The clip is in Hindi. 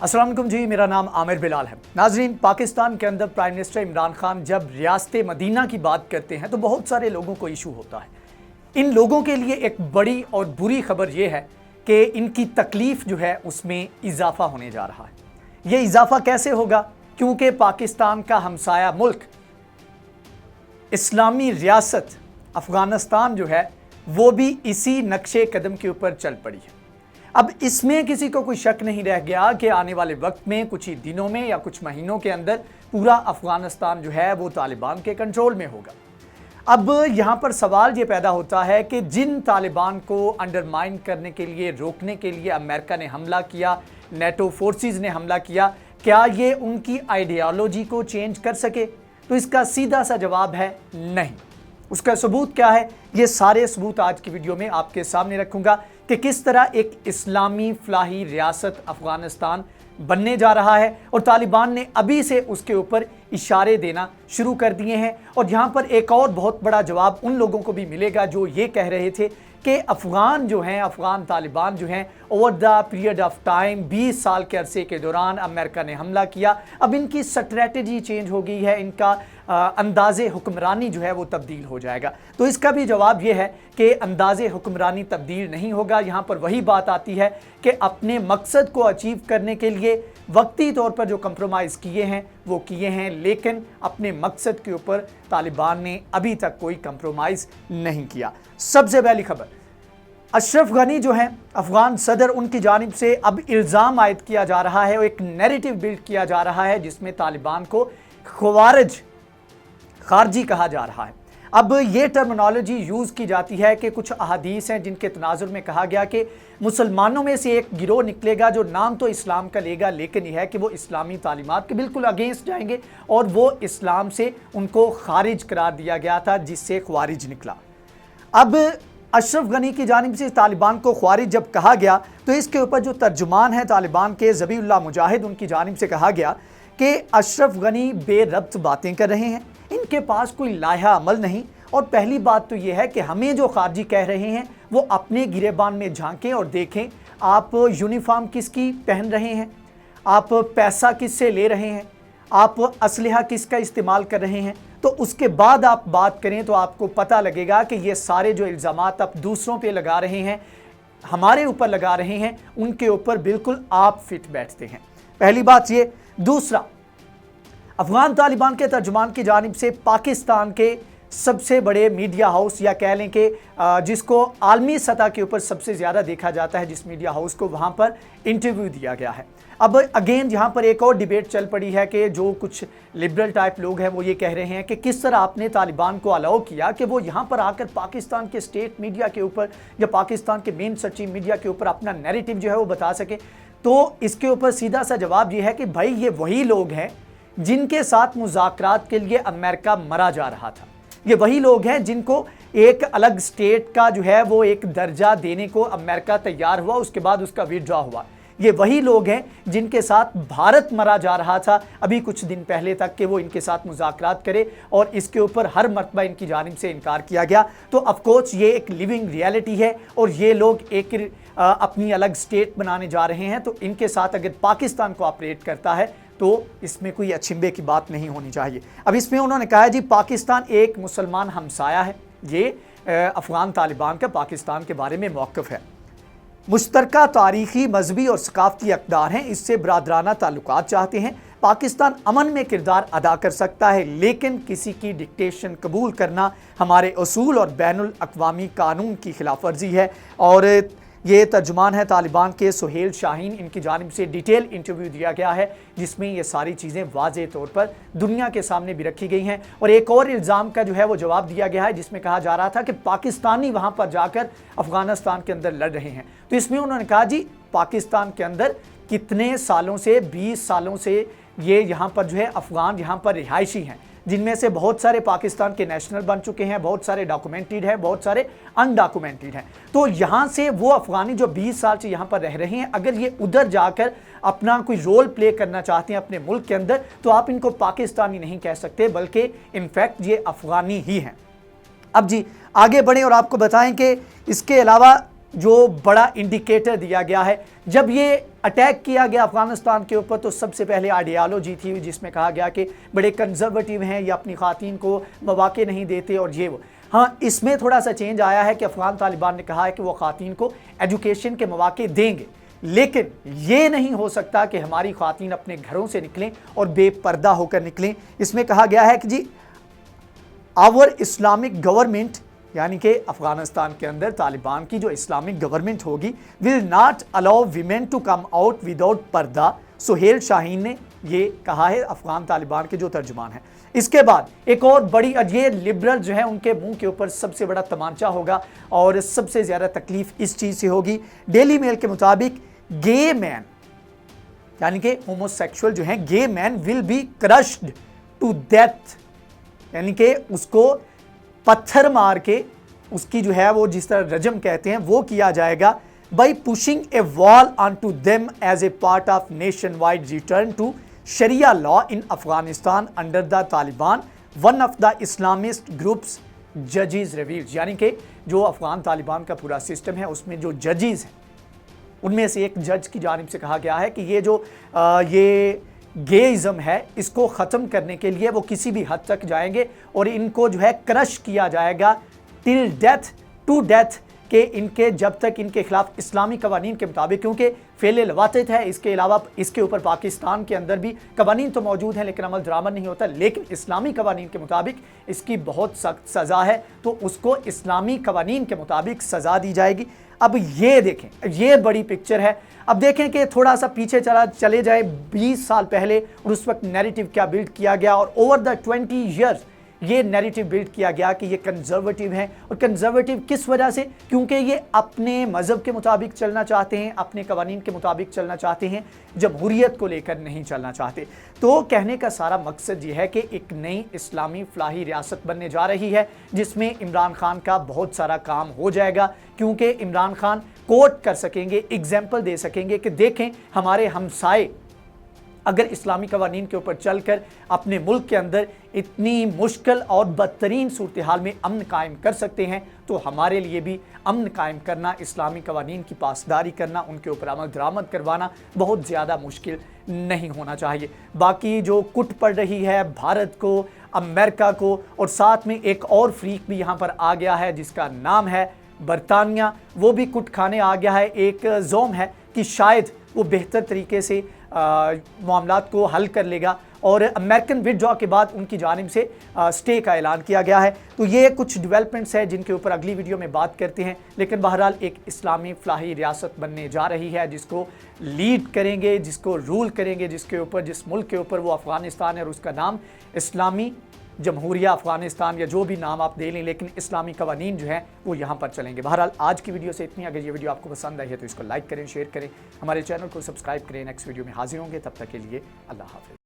अस्सलाम वालेकुम जी, मेरा नाम आमिर बिलाल है। नाजरीन, पाकिस्तान के अंदर प्राइम मिनिस्टर इमरान खान जब रियासत मदीना की बात करते हैं तो बहुत सारे लोगों को इशू होता है। इन लोगों के लिए एक बड़ी और बुरी खबर यह है कि इनकी तकलीफ जो है उसमें इजाफा होने जा रहा है। ये इजाफा कैसे होगा? क्योंकि पाकिस्तान का हमसाया मुल्क इस्लामी रियासत अफगानिस्तान जो है वो भी इसी नक्शे कदम के ऊपर चल पड़ी है। अब इसमें किसी को कोई शक नहीं रह गया कि आने वाले वक्त में कुछ ही दिनों में या कुछ महीनों के अंदर पूरा अफगानिस्तान जो है वो तालिबान के कंट्रोल में होगा। अब यहाँ पर सवाल ये पैदा होता है कि जिन तालिबान को अंडरमाइन करने के लिए, रोकने के लिए अमेरिका ने हमला किया, नेटो फोर्सेस ने हमला किया, क्या ये उनकी आइडियोलॉजी को चेंज कर सके? तो इसका सीधा सा जवाब है नहीं। उसका सबूत क्या है? ये सारे सबूत आज की वीडियो में आपके सामने रखूंगा कि किस तरह एक इस्लामी फलाही रियासत अफगानिस्तान बनने जा रहा है और तालिबान ने अभी से उसके ऊपर इशारे देना शुरू कर दिए हैं। और यहाँ पर एक और बहुत बड़ा जवाब उन लोगों को भी मिलेगा जो ये कह रहे थे कि अफ़गान जो हैं, अफ़गान तालिबान जो हैं, over the period of time 20 साल के अरसे के दौरान अमेरिका ने हमला किया, अब इनकी स्ट्रेटजी चेंज हो गई है, इनका अंदाज़े हुक्मरानी जो है वो तब्दील हो जाएगा। तो इसका भी जवाब ये है कि अंदाज़े हुक्मरानी तब्दील नहीं होगा। यहाँ पर वही बात आती है कि अपने मकसद को अचीव करने के लिए वक्ती तौर पर जो कंप्रोमाइज़ किए हैं वो किए हैं, लेकिन अपने मकसद के ऊपर तालिबान ने अभी तक कोई कंप्रोमाइज़ नहीं किया। सबसे पहली खबर, अशरफ गनी जो हैं अफ़गान सदर, उनकी जानिब से अब इल्ज़ाम आयद किया जा रहा है और एक नैरेटिव बिल्ड किया जा रहा है जिसमें तालिबान को खारजी कहा जा रहा है। अब ये टर्मिनोलॉजी यूज़ की जाती है कि कुछ अहादीस हैं जिनके तनाजुर में कहा गया कि मुसलमानों में से एक गिरोह निकलेगा जो नाम तो इस्लाम का लेगा, लेकिन यह है कि वो इस्लामी तालीमात के बिल्कुल अगेंस्ट जाएंगे और वो इस्लाम से उनको खारिज करार दिया गया था, जिससे ख्वारिज निकला। अब अशरफ गनी की जानिब से तालिबान को ख्वारिज जब कहा गया तो इसके ऊपर जो तर्जुमान है तालिबान के ज़बीउल्लाह मुजाहिद, उनकी जानिब से कहा गया कि अशरफ गनी बेरब्त बातें कर रहे हैं, इनके पास कोई लाहा अमल नहीं। और पहली बात तो यह है कि हमें जो खारजी कह रहे हैं वो अपने गिरेबान में झांकें और देखें आप यूनिफॉर्म किसकी पहन रहे हैं, आप पैसा किससे ले रहे हैं, आप असलहा किसका इस्तेमाल कर रहे हैं, तो उसके बाद आप बात करें तो आपको पता लगेगा कि ये सारे जो इल्ज़ामात आप दूसरों पे लगा रहे हैं, हमारे ऊपर लगा रहे हैं, उनके ऊपर बिल्कुल आप फिट बैठते हैं। पहली बात ये। दूसरा, अफगान तालिबान के तर्जुमान की जानिब से पाकिस्तान के सबसे बड़े मीडिया हाउस, या कह लें कि जिसको आलमी सतह के ऊपर सबसे ज़्यादा देखा जाता है, जिस मीडिया हाउस को, वहाँ पर इंटरव्यू दिया गया है। अब अगेन यहाँ पर एक और डिबेट चल पड़ी है कि जो कुछ लिबरल टाइप लोग हैं वो ये कह रहे हैं कि किस तरह आपने तालिबान को अलाउ किया कि वो यहाँ पर आकर पाकिस्तान के स्टेट मीडिया के ऊपर या पाकिस्तान के मेन स्ट्रीम मीडिया के ऊपर अपना नैरेटिव जो है वो बता सके। तो इसके ऊपर सीधा सा जवाब ये है कि भाई ये वही लोग हैं जिनके साथ मुज़ाकरात के लिए अमेरिका मरा जा रहा था, ये वही लोग हैं जिनको एक अलग स्टेट का जो है वो एक दर्जा देने को अमेरिका तैयार हुआ, उसके बाद उसका विड्रॉ हुआ। ये वही लोग हैं जिनके साथ भारत मरा जा रहा था अभी कुछ दिन पहले तक कि वो इनके साथ मुज़ाकरात करे, और इसके ऊपर हर मरतबा इनकी जानिब से इनकार किया गया। तो ऑफकोर्स ये एक लिविंग रियलिटी है और ये लोग एक अपनी अलग स्टेट बनाने जा रहे हैं। तो इनके साथ अगर पाकिस्तान कोऑपरेट करता है तो इसमें कोई अचंभे की बात नहीं होनी चाहिए। अब इसमें उन्होंने कहा है जी पाकिस्तान एक मुसलमान हमसाया है। ये अफ़गान तालिबान का पाकिस्तान के बारे में मौक़िफ़ है। मुश्तरका तारीख़ी, मजहबी और सकाफ़ती अक़दार हैं, इससे बरादराना ताल्लुकात चाहते हैं। पाकिस्तान अमन में किरदार अदा कर सकता है, लेकिन किसी की डिक्टेशन कबूल करना हमारे उसूल और बैनुल अक़वामी कानून की खिलाफ वर्जी है। और ये तर्जुमान है तालिबान के सुहेल शाहीन, इनकी जानिब से डिटेल इंटरव्यू दिया गया है जिसमें ये सारी चीज़ें वाज़े तौर पर दुनिया के सामने भी रखी गई हैं। और एक और इल्ज़ाम का जो है वो जवाब दिया गया है जिसमें कहा जा रहा था कि पाकिस्तानी वहाँ पर जाकर अफ़गानिस्तान के अंदर लड़ रहे हैं। तो इसमें उन्होंने कहा जी पाकिस्तान के अंदर कितने सालों से, 20 सालों से ये यहाँ पर जो है अफ़गान यहाँ पर रिहायशी हैं, जिनमें से बहुत सारे पाकिस्तान के नेशनल बन चुके हैं, बहुत सारे डॉक्यूमेंटेड हैं, बहुत सारे अनडॉक्यूमेंटेड हैं। तो यहाँ से वो अफ़गानी जो 20 साल से यहाँ पर रह रहे हैं, अगर ये उधर जाकर अपना कोई रोल प्ले करना चाहते हैं अपने मुल्क के अंदर, तो आप इनको पाकिस्तानी नहीं कह सकते, बल्कि इनफैक्ट ये अफ़गानी ही हैं। अब जी आगे बढ़ें और आपको बताएं कि इसके अलावा जो बड़ा इंडिकेटर दिया गया है। जब ये अटैक किया गया अफगानिस्तान के ऊपर तो सबसे पहले आइडियालॉजी थी जिसमें कहा गया कि बड़े कंजर्वेटिव हैं, ये अपनी ख़वातीन को मौके नहीं देते और ये वो। हाँ, इसमें थोड़ा सा चेंज आया है कि अफगान तालिबान ने कहा है कि वो ख़वातीन को एजुकेशन के मौके देंगे, लेकिन ये नहीं हो सकता कि हमारी ख़वातीन अपने घरों से निकलें और बेपर्दा होकर निकलें। इसमें कहा गया है कि जी आवर इस्लामिक गवर्नमेंट, यानी कि अफगानिस्तान के अंदर तालिबान की जो इस्लामिक गवर्नमेंट होगी, will not allow women to come out without purdah. Suhail Shaheen ने ये कहा है, अफगान तालिबान के जो तर्जुमान हैं। इसके बाद एक और बड़ी, ये लिबरल जो है उनके मुंह के ऊपर सबसे बड़ा तमांचा होगा और सबसे ज़्यादा तकलीफ इस चीज़ से होगी। डेली मेल के मुताबिक गे मैन, यानी कि होमोसेक्सुअल जो हैं, gay man will be crushed to death, यानी कि उसको पत्थर मार के उसकी जो है वो जिस तरह रजम कहते हैं वो किया जाएगा, by pushing a wall on to them as a part of nationwide return to sharia law in Afghanistan under the Taliban, one of the Islamist groups जजेस रिवील्ड। यानी कि जो अफगान तालिबान का पूरा सिस्टम है उसमें जो जजेस हैं उनमें से एक जज की जानिब से कहा गया है कि ये जो ये गेइज्म है इसको ख़त्म करने के लिए वो किसी भी हद तक जाएंगे और इनको जो है क्रश किया जाएगा टिल डेथ, टू डेथ, कि इनके जब तक इनके खिलाफ इस्लामी कवानीन के मुताबिक, क्योंकि फेल लवातित है, इसके अलावा इसके ऊपर पाकिस्तान के अंदर भी कवानीन तो मौजूद हैं लेकिन अमल दरामद नहीं होता, लेकिन इस्लामी कवानीन के मुताबिक इसकी बहुत सख्त सज़ा है, तो उसको इस्लामी कवानीन के मुताबिक सज़ा दी जाएगी। अब ये देखें, ये बड़ी पिक्चर है। अब देखें कि थोड़ा सा पीछे चले जाए 20 साल पहले और उस वक्त नैरेटिव क्या बिल्ड किया गया, और ओवर द 20 ईयर्स ये नैरेटिव बिल्ड किया गया कि ये कंजर्वेटिव हैं। और कंजर्वेटिव किस वजह से? क्योंकि ये अपने मज़हब के मुताबिक चलना चाहते हैं, अपने कवानीन के मुताबिक चलना चाहते हैं, जमहूरियत को लेकर नहीं चलना चाहते। तो कहने का सारा मकसद ये है कि एक नई इस्लामी फलाही रियासत बनने जा रही है जिसमें इमरान खान का बहुत सारा काम हो जाएगा, क्योंकि इमरान खान कोट कर सकेंगे, एग्जाम्पल दे सकेंगे कि देखें हमारे हमसाए अगर इस्लामी कवानीन के ऊपर चलकर अपने मुल्क के अंदर इतनी मुश्किल और बदतरीन सूरत हाल में अमन कायम कर सकते हैं, तो हमारे लिए भी अमन कायम करना, इस्लामी कवानीन की पासदारी करना, उनके ऊपर अमल दरामद करवाना बहुत ज़्यादा मुश्किल नहीं होना चाहिए। बाकी जो कुट पड़ रही है भारत को, अमेरिका को, और साथ में एक और फ्रीक भी यहाँ पर आ गया है जिसका नाम है बरतानिया, वो भी कुट खाने आ गया है। एक जोम है कि शायद वो बेहतर तरीके से मामलात को हल कर लेगा, और अमेरिकन विड्रॉ के बाद उनकी जानिब से स्टे का ऐलान किया गया है। तो ये कुछ डेवलपमेंट्स हैं जिनके ऊपर अगली वीडियो में बात करते हैं, लेकिन बहरहाल एक इस्लामी फलाही रियासत बनने जा रही है जिसको लीड करेंगे, जिसको रूल करेंगे, जिसके ऊपर, जिस मुल्क के ऊपर वो अफ़गानिस्तान है और उसका नाम इस्लामी जमहूरिया अफ़गानिस्तान या जो भी नाम आप दे लें, लेकिन इस्लामी कवानीन जो है वो यहाँ पर चलेंगे। बहरहाल आज की वीडियो से इतनी। अगर ये वीडियो आपको पसंद आई है तो इसको लाइक करें, शेयर करें, हमारे चैनल को सब्सक्राइब करें। नेक्स्ट वीडियो में हाजिर होंगे, तब तक के लिए अल्लाह हाफ़िज़।